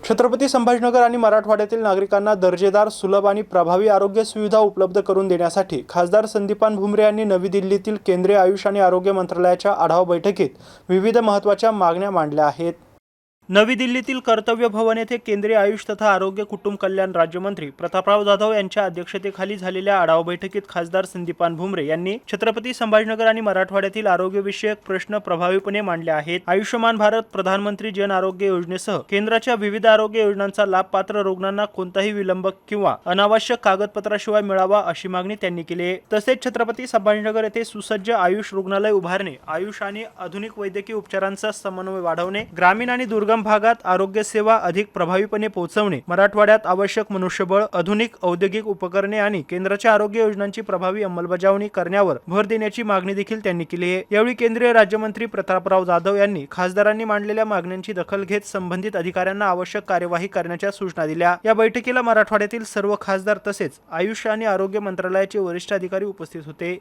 छत्रपती संभाजीनगर आणि मराठवाड्यातील नागरिकांना दर्जेदार, सुलभ आणि प्रभावी आरोग्य सुविधा उपलब्ध करून देण्यासाठी खासदार संदीपान भुमरे यांनी नवी दिल्लीतील केंद्रीय आयुष आणि आरोग्य मंत्रालयाच्या आढावा बैठकीत विविध महत्त्वाच्या मागण्या मांडल्या आहेत। नवी दिल्लीतील कर्तव्य भवन येथे केंद्रीय आयुष तथा आरोग्य कुटुंब कल्याण राज्यमंत्री प्रतापराव जाधव यांच्या अध्यक्षतेखाली झालेल्या आढावा बैठकीत खासदार संदीपान भुमरे यांनी छत्रपती संभाजीनगर आणि मराठवाड्यातील आरोग्यविषयक प्रश्न प्रभावीपणे मांडले आहेत। आयुष्यमान भारत, प्रधानमंत्री जन आरोग्य योजनेसह केंद्राच्या विविध आरोग्य योजनांचा लाभ पात्र रुग्णांना कोणताही विलंब किंवा अनावश्यक कागदपत्राशिवाय मिळावा अशी मागणी त्यांनी केली आहे। तसेच छत्रपती संभाजीनगर येथे सुसज्ज आयुष रुग्णालय उभारणे, आयुष आणि आधुनिक वैद्यकीय उपचारांचा समन्वय वाढवणे, ग्रामीण आणि दुर्गम भागात आरोग्य सेवा अधिक प्रभावीपणे पोहोचवणे, मराठवाड्यात आवश्यक मनुष्यबळ, आधुनिक औद्योगिक उपकरणे आणि केंद्राच्या आरोग्य योजनांची प्रभावी अंमलबजावणी करण्यावर भर देण्याची मागणी देखील त्यांनी केली आहे। यावेळी केंद्रीय राज्यमंत्री प्रतापराव जाधव यांनी खासदारांनी मांडलेल्या मागण्यांची दखल घेत संबंधित अधिकाऱ्यांना आवश्यक कार्यवाही करण्याच्या सूचना दिल्या। या बैठकीला मराठवाड्यातील सर्व खासदार तसेच आयुष आणि आरोग्य मंत्रालयाचे वरिष्ठ अधिकारी उपस्थित होते।